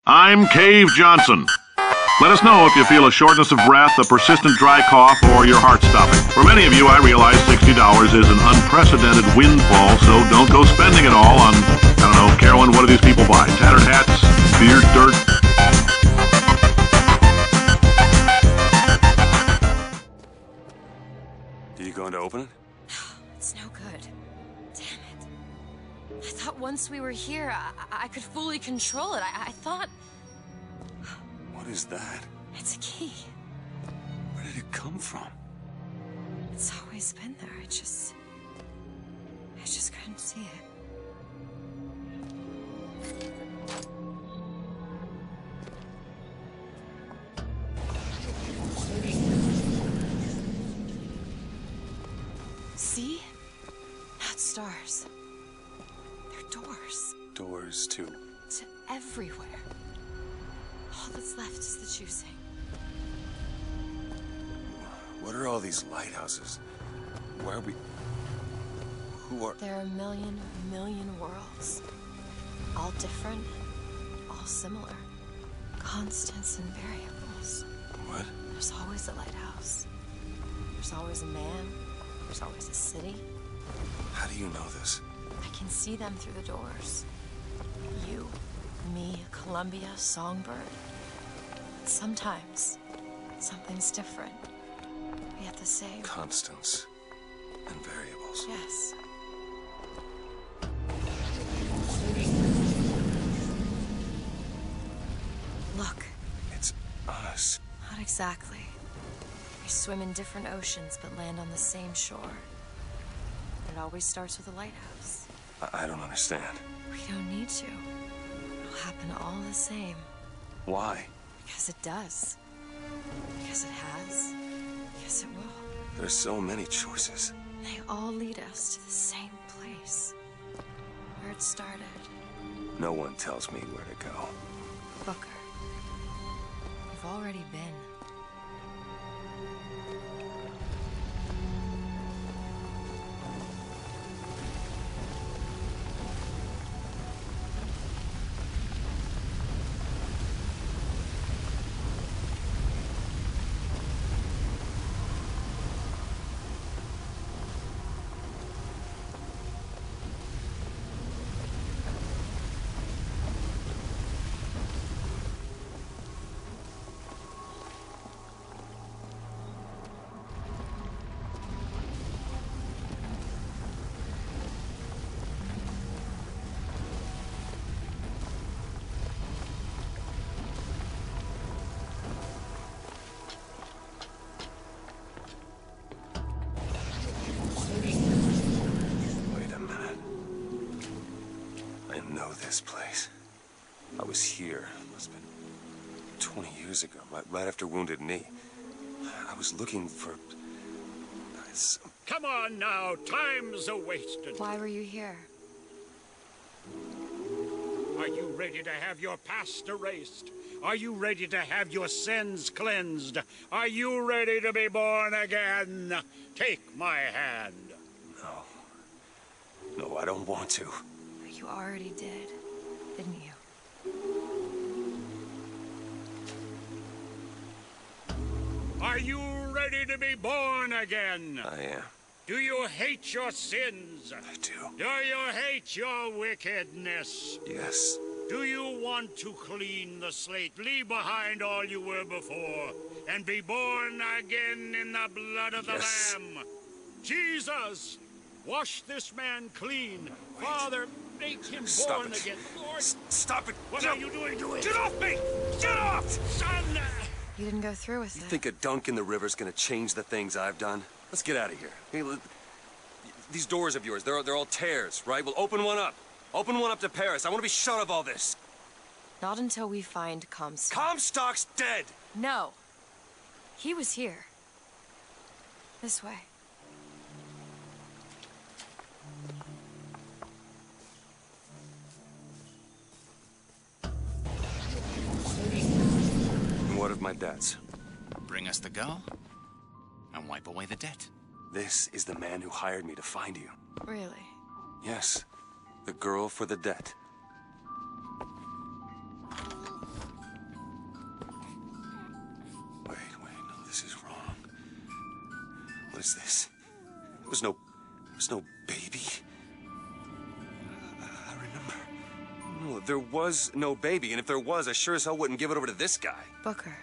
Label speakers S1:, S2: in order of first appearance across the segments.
S1: I'm Cave Johnson. Let us know if you feel a shortness of breath, a persistent dry cough, or your heart stopping. For many of you, I realize $60 is an unprecedented windfall, so don't go spending it all on, I don't know, Carolyn, what do these people buy? Tattered hats, beer, dirt?
S2: Are you going to open it?
S3: It's no good. Damn it. I thought once we were here, I could fully control it. I thought...
S2: What is that?
S3: It's a key.
S2: Where did it come from?
S3: It's always been there. I just couldn't see it. See? Not stars. They're doors.
S2: Doors to...
S3: To everywhere. All that's left is the choosing.
S2: What are all these lighthouses? Why are we... Who are...
S3: There are a million worlds. All different, all similar. Constants and variables.
S2: What?
S3: There's always a lighthouse. There's always a man. There's always a city.
S2: How do you know this?
S3: I can see them through the doors. You, me, Columbia, Songbird. Sometimes, something's different, yet the same.
S2: Constants and variables.
S3: Yes. Look.
S2: It's us.
S3: Not exactly. We swim in different oceans, but land on the same shore. It always starts with a lighthouse.
S2: I don't understand.
S3: We don't need to. It'll happen all the same.
S2: Why?
S3: Because it does. Because it has. Because it will.
S2: There's so many choices.
S3: They all lead us to the same place. Where it started.
S2: No one tells me where to go.
S3: Booker. You've already been.
S2: This place. I was here. It must have been 20 years ago, right after Wounded Knee. I was looking for...
S4: Come on now, time's a-wasted.
S3: Why were you here?
S4: Are you ready to have your past erased? Are you ready to have your sins cleansed? Are you ready to be born again? Take my hand.
S2: No. No, I don't want to.
S3: You already did, didn't you?
S4: Are you ready to be born again?
S2: I am.
S4: Do you hate your sins?
S2: I do.
S4: Do you hate your wickedness?
S2: Yes.
S4: Do you want to clean the slate, leave behind all you were before, and be born again in the blood of the Lamb? Jesus, wash this man clean.
S2: Wait.
S4: Father, make him born again. Lord,
S2: stop it.
S4: what are you doing to it?
S2: Get off me! Get off!
S4: Son!
S3: You didn't go through with it.
S2: You think a dunk in the river's gonna change the things I've done? Let's get out of here. Hey, these doors of yours, they're all tears, right? Well, open one up. Open one up to Paris. I want to be shut of all this.
S3: Not until we find Comstock.
S2: Comstock's dead!
S3: No. He was here. This way.
S2: And what of my debts?
S5: Bring us the girl, and wipe away the debt.
S2: This is the man who hired me to find you.
S3: Really?
S2: Yes. The girl for the debt. is this? There was no baby. I remember. No, there was no baby, and if there was, I sure as hell wouldn't give it over to this guy.
S3: Booker,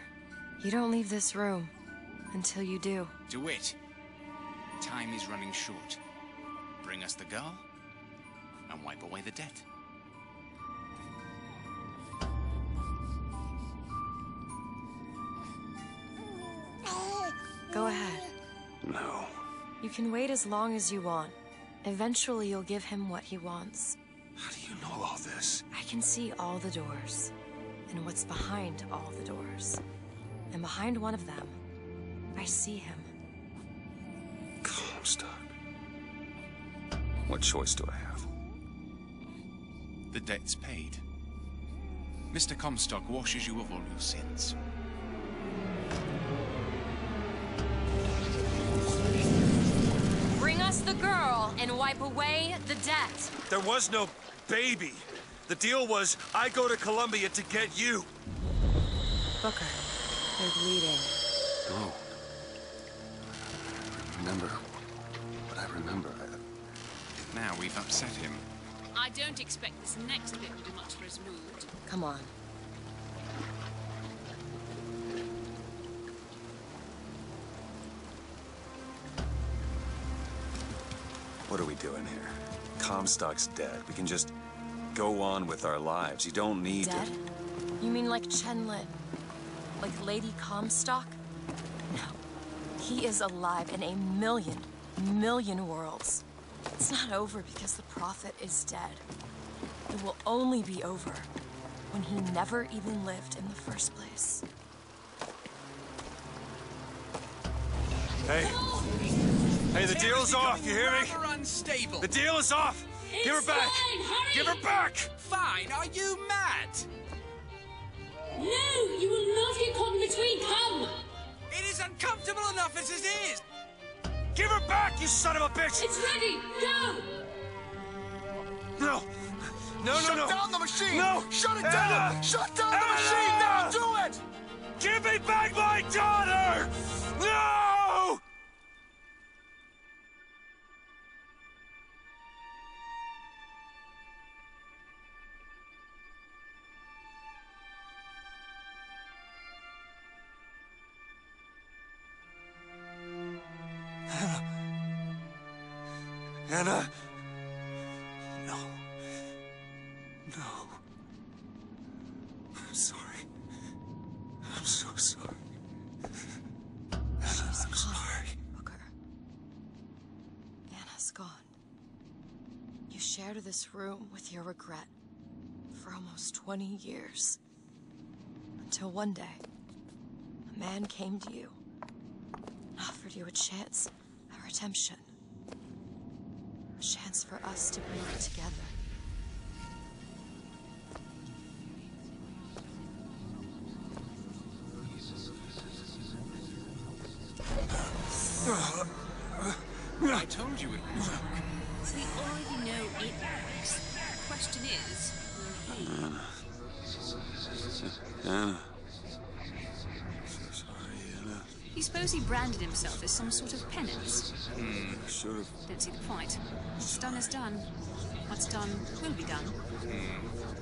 S3: you don't leave this room until you do.
S5: Do it. Time is running short. Bring us the girl, and wipe away the debt.
S3: Go ahead.
S2: No.
S3: You can wait as long as you want. Eventually, you'll give him what he wants.
S2: How do you know all this?
S3: I can see all the doors, and what's behind all the doors. And behind one of them, I see him.
S2: Comstock. What choice do I have?
S5: The debt's paid. Mr. Comstock washes you of all your sins.
S3: Bring us the girl and wipe away the debt.
S2: There was no baby. The deal was I go to Columbia to get you.
S3: Booker, they're bleeding.
S2: No. I remember what I remember.
S5: Now we've upset him.
S6: I don't expect this next bit will do much for his mood.
S3: Come on.
S2: What are we doing here? Comstock's dead. We can just go on with our lives. You don't need
S3: Dead?
S2: to...
S3: You mean like Chenlit? Like Lady Comstock? No. He is alive in a million worlds. It's not over because the Prophet is dead. It will only be over when he never even lived in the first place.
S2: Hey. Hey, the deal's off, you hear me?
S5: Rather unstable.
S2: The deal is off! Give her back! Give her back!
S5: Fine, are you mad?
S6: No, you will not get caught in between. Come!
S5: It is uncomfortable enough as it is!
S2: Give her back, you son of a bitch!
S6: It's ready. Go!
S2: No! No!
S7: Shut down the machine!
S2: No!
S7: Shut it
S2: Anna!
S7: down! Shut down the machine! Now do it!
S2: Give me back my daughter! No! Anna? No. No. I'm sorry. I'm so sorry. Anna, I'm sorry.
S3: Booker. Anna's gone. You shared this room with your regret for almost 20 years. Until one day, a man came to you and offered you a chance at redemption. A chance for us to breathe together.
S5: I told you it would work.
S6: We already know it works. The question is, will he?
S2: Anna. So sorry, Anna.
S6: You suppose he branded himself as some sort of penance?
S2: Should have.
S6: Don't see the point. What's done is done. What's done will be done.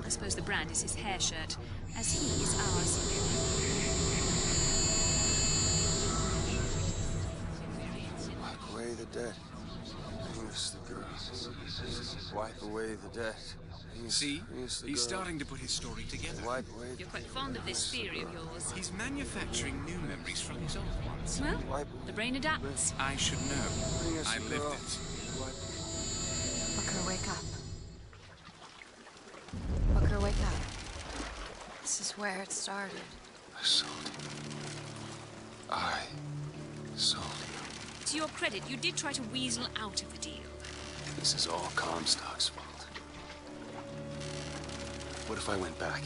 S6: I suppose the brand is his hair shirt, as he is ours.
S7: Wipe away the debt. Miss the girl. Wipe away the debt.
S5: See? He's starting to put his story together.
S7: Wipe away
S6: You're quite fond of this theory of yours.
S5: He's manufacturing new memories from his old ones.
S6: Well, the brain adapts.
S5: I should know. I lived it.
S3: Booker, wake up. Booker, wake up. This is where it started.
S7: I sold you. I sold you.
S6: To your credit, you did try to weasel out of the deal.
S2: This is all Comstock's fault. What if I went back?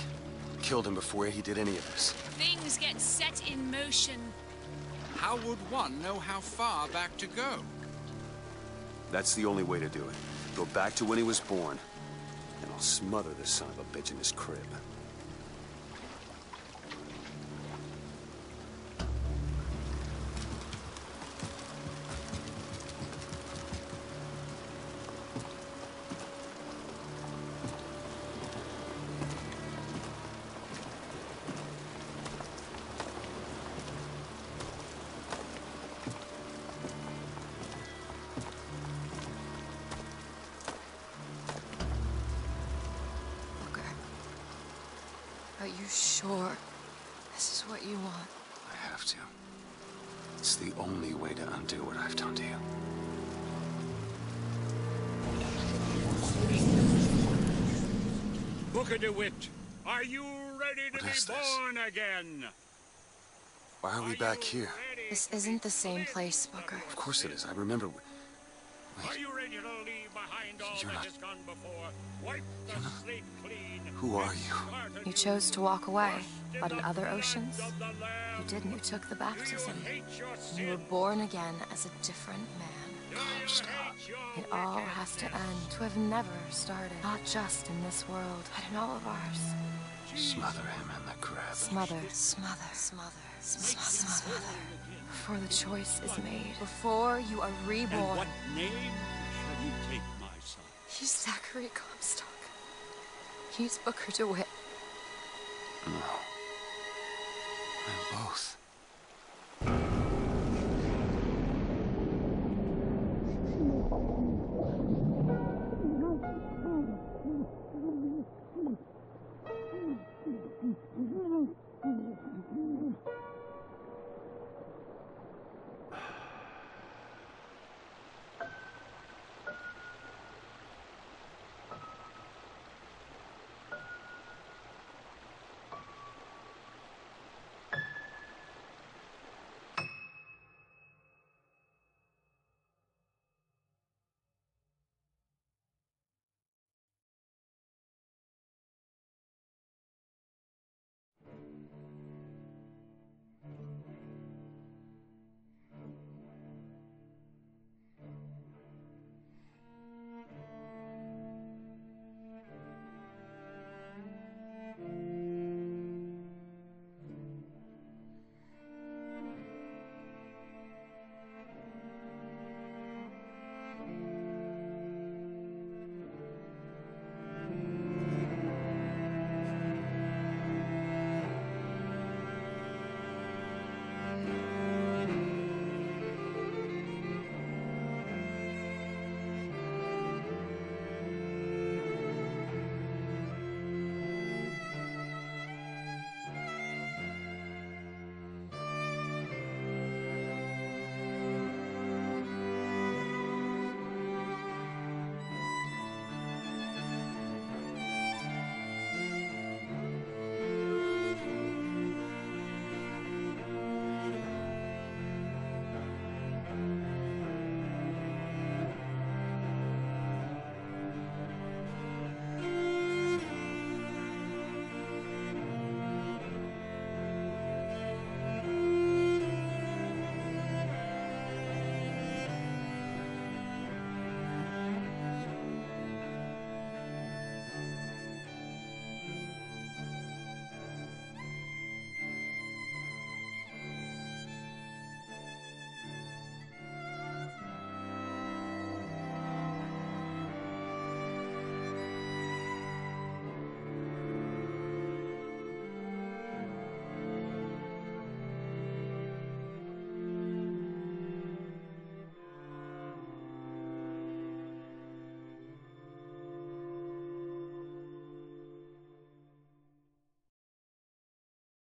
S2: Killed him before he did any of this?
S6: Things get set in motion.
S5: How would one know how far back to go?
S2: That's the only way to do it. Go back to when he was born, and I'll smother this son of a bitch in his crib.
S3: you sure this is what you want?
S7: I have to. It's the only way to undo what I've done to you.
S4: Booker DeWitt, are you ready to
S7: What
S4: be
S7: is this?
S4: born again?
S7: Why are we back here?
S3: This isn't the same place, Booker.
S7: Of course it is. I remember.
S4: Are you ready to leave behind all
S7: You're
S4: that
S7: not-
S4: has gone before? Wipe the slate clean.
S7: Who are
S4: and
S7: you?
S4: start
S3: You
S4: anew.
S3: chose to walk away,
S4: Washed
S3: but in
S4: the
S3: other
S4: blood
S3: oceans,
S4: of the Lamb.
S3: you didn't. You took the baptism.
S4: Do you hate your
S3: You were
S4: sin?
S3: born again as a different man.
S4: Do you
S7: stop.
S4: hate your
S3: It all has to
S4: wickedness?
S3: end, to have never started. Not just in this world, but in all of ours.
S7: Smother him in the grab.
S3: Smother, smother, smother, smother, smother. Before the choice is made, before you are
S4: And
S3: reborn.
S4: what name shall you take, my son?
S3: He's Zachary Comstock. He's Booker DeWitt.
S7: No. I'm both.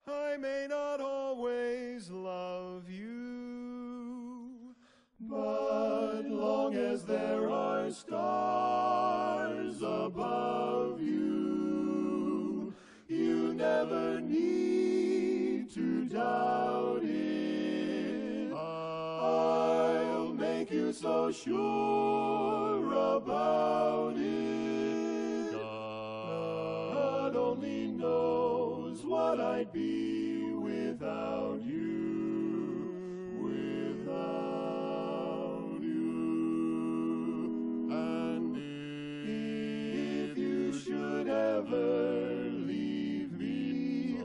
S8: I may not always love you, but long as there are stars above you, you never need to doubt it. I'll make you so sure about it. God only knows what I'd be without you, without you. And if you should ever leave me,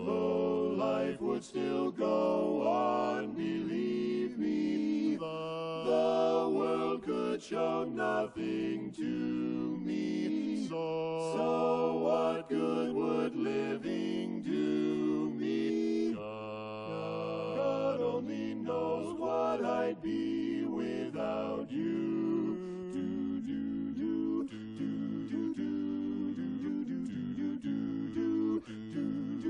S8: though life would still go on, believe me, the world could show nothing to me. So what good would living do me? God only knows what I'd be without you. Do do do do do do do do do do do do do.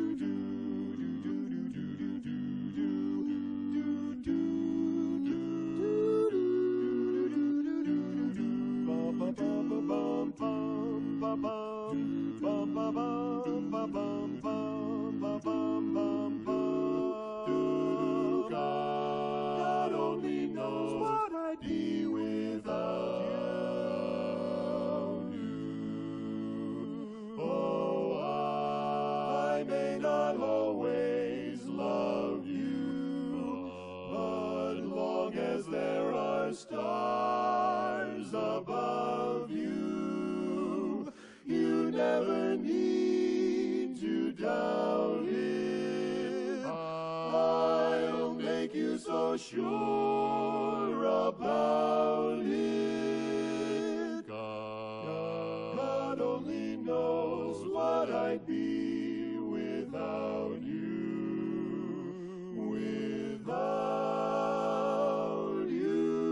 S8: we're so sure about it. God only knows what I'd be without you, without you,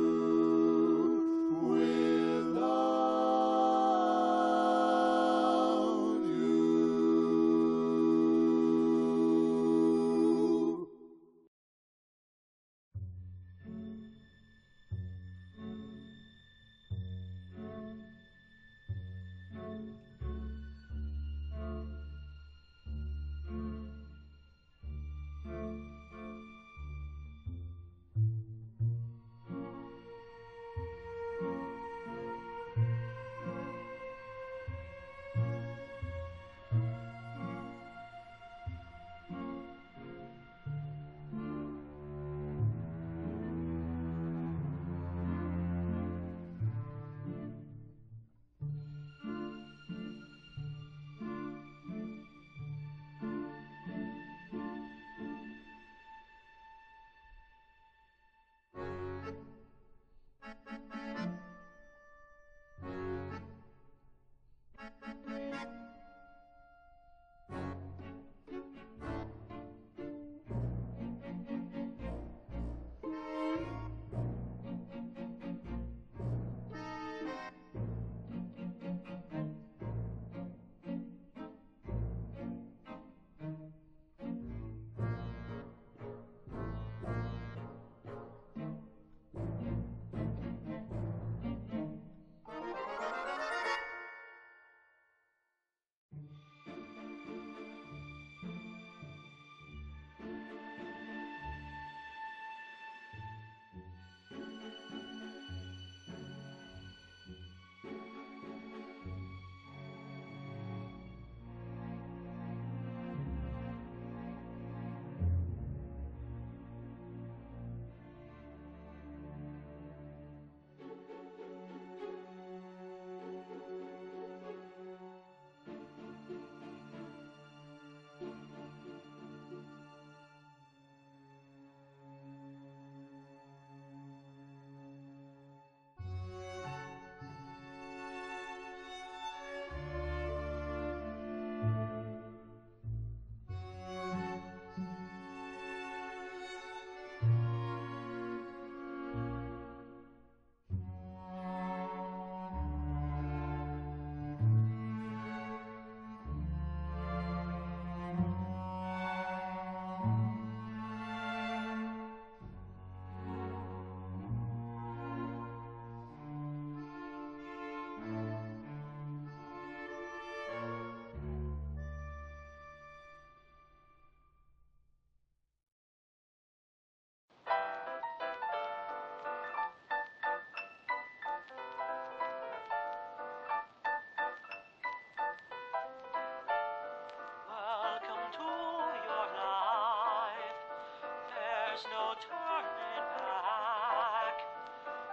S8: without you.
S9: Welcome to your life. There's no turning back.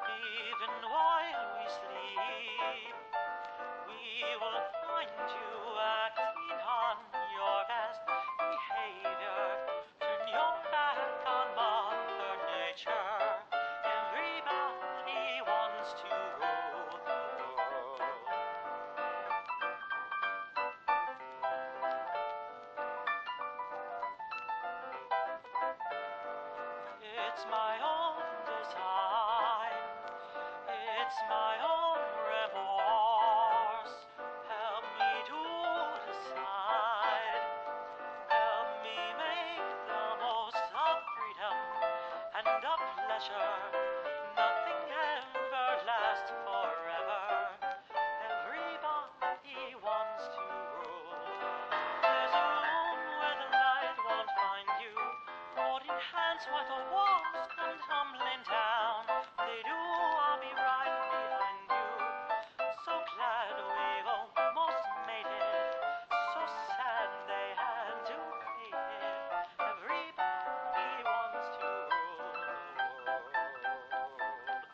S9: Even while we sleep, we will find you acting on your best behavior. Turn your back on Mother Nature. Everybody wants to rule the world. It's my own design. It's my own remorse. Help me to decide. Help me make the most of freedom and of pleasure. Nothing ever lasts forever. Everybody wants to rule. There's a room where the light won't find you. Holding hands while the walls come tumbling down. They do, I'll be right behind you. So glad we've almost made it. So sad they had to fade it. Everybody wants to rule the world.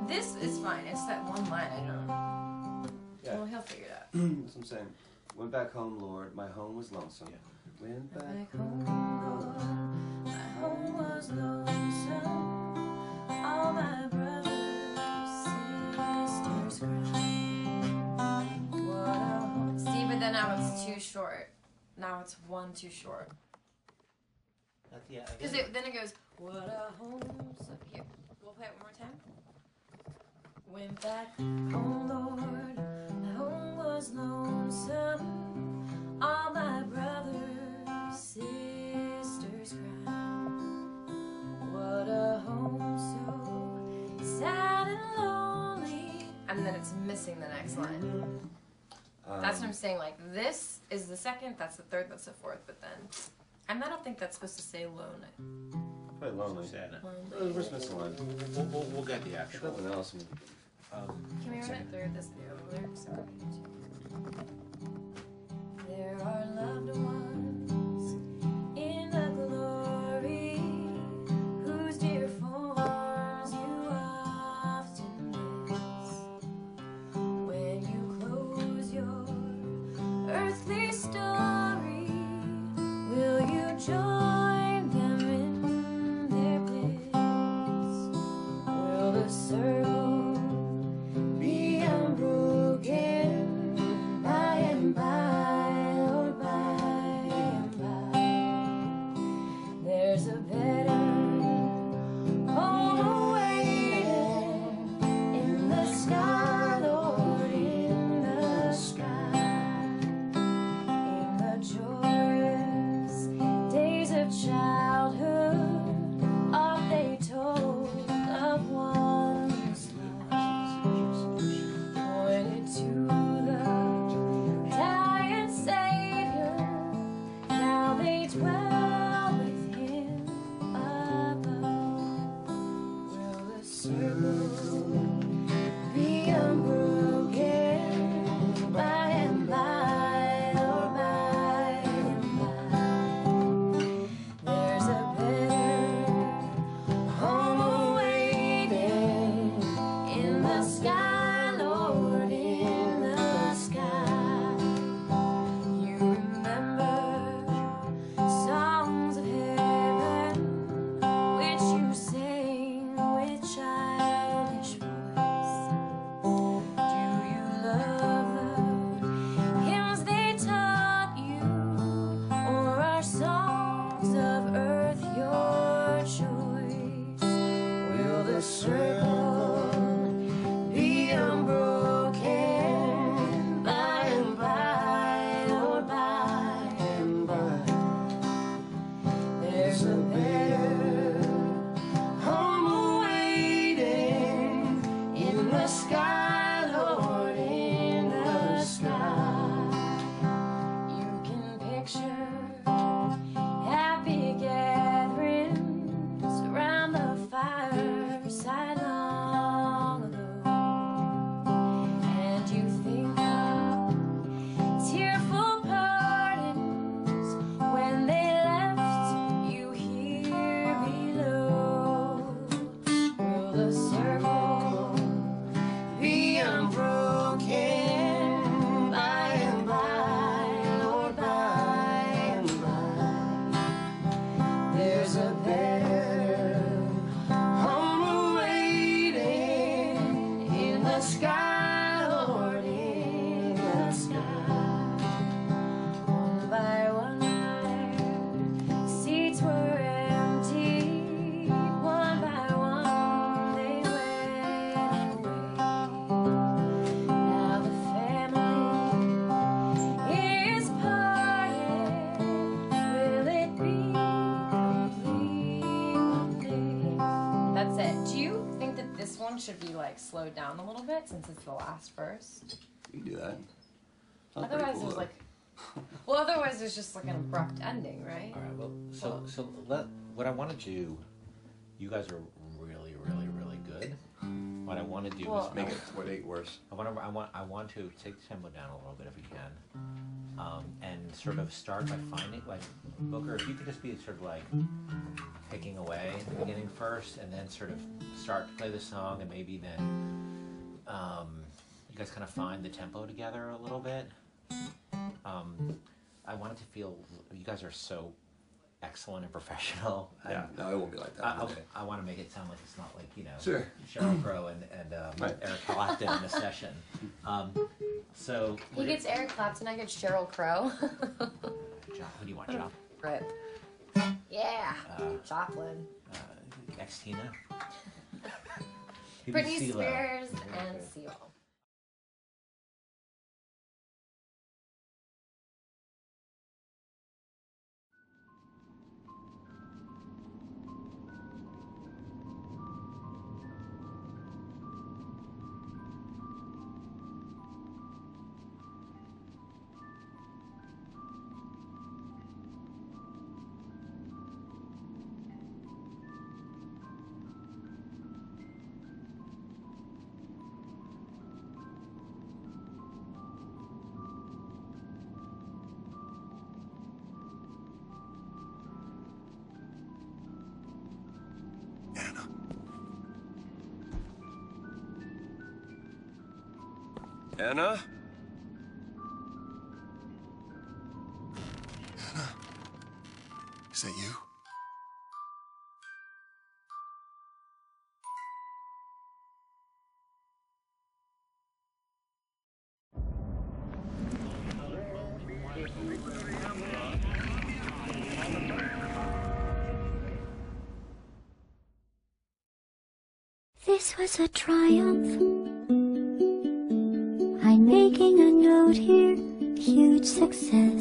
S3: This is fine. It's that one line I don't.
S7: Yeah.
S3: Well, he'll figure it out.
S7: That's what I'm saying. Went back home, Lord. My home was lonesome. Yeah. Went back
S3: home, Lord. My home was lonesome. All my brothers, sisters cried. What a home. See, but then now it's too short. Now it's one too short.
S10: Yeah.
S3: Because then it goes, what a home. So here, we'll play it one more time. Went back home, Lord. My home was lonesome. All my brothers, sisters cried. What a home so sad and lonely. And then it's missing the next line. That's what I'm saying. Like, this is the second, that's the third, that's the fourth, but then. And I don't think that's supposed to say lonely.
S7: Probably lonely.
S10: Sad.
S7: We're missing a line.
S10: We'll get the actual.
S7: Nothing else.
S3: Can we run it through this the lyrics? There are loved ones in the glory whose dear forms you often miss. When you close your earthly story, will you join them in their bliss? Will the circle be unbroken by and by, Lord, by and by? There's a better home awaiting in the sky, Lord, in the sky, in the joyous days of childhood, oft they told of one's lost, pointed to the dying Savior. Now they dwell with Him above. Will the circle be unbroken by and by, Lord, by and by? There's a better home awaiting in the sky, Lord, in the sky. You remember songs of heaven which you sang with childish voice. Do you love the hymns they taught you, or are songs of earth your choice? Will the circle be unbroken by and by, Lord, by and by? There's a better home awaiting in the sky, Lord, in the sky. You can picture happy gatherings around the fireside long ago, and you think of tearful partings when they left you here below. Will the circle be unbroken by and by, Lord, by and by? There's a better home awaiting in the sky, Lord, in the sky. One by one their seats were empty. One by one they went away. Now the family is parted. Will it be complete one day? That's it. Do you think that this one should be like slowed down a little bit since it's the last verse?
S7: You can do that.
S3: Otherwise, there's like, well, otherwise there's just like an abrupt ending, right?
S10: All right. Well, so what I want to do. You guys are really good. What I want to do is
S7: Make it 8 worse.
S10: I want to take the tempo down a little bit if we can. and sort of start by finding, like, Booker, if you could just be sort of like picking away at the beginning first, and then sort of start to play the song, and maybe then you guys kind of find the tempo together a little bit. I wanted to feel, you guys are so excellent and professional.
S7: Yeah, no, it won't be like that.
S10: I want to make it sound like it's not like, you know,
S7: sure.
S10: Sheryl Crow and Eric Clapton in a session. So
S3: he gets Eric Clapton, I get Sheryl Crow.
S10: Who do you want, Job?
S3: Rip. Yeah, Joplin.
S10: Ex-Tina.
S3: Britney Spears and Seal.
S2: Anna?
S7: Anna? Is that you?
S11: This was a triumph. I'm making a note here, huge success.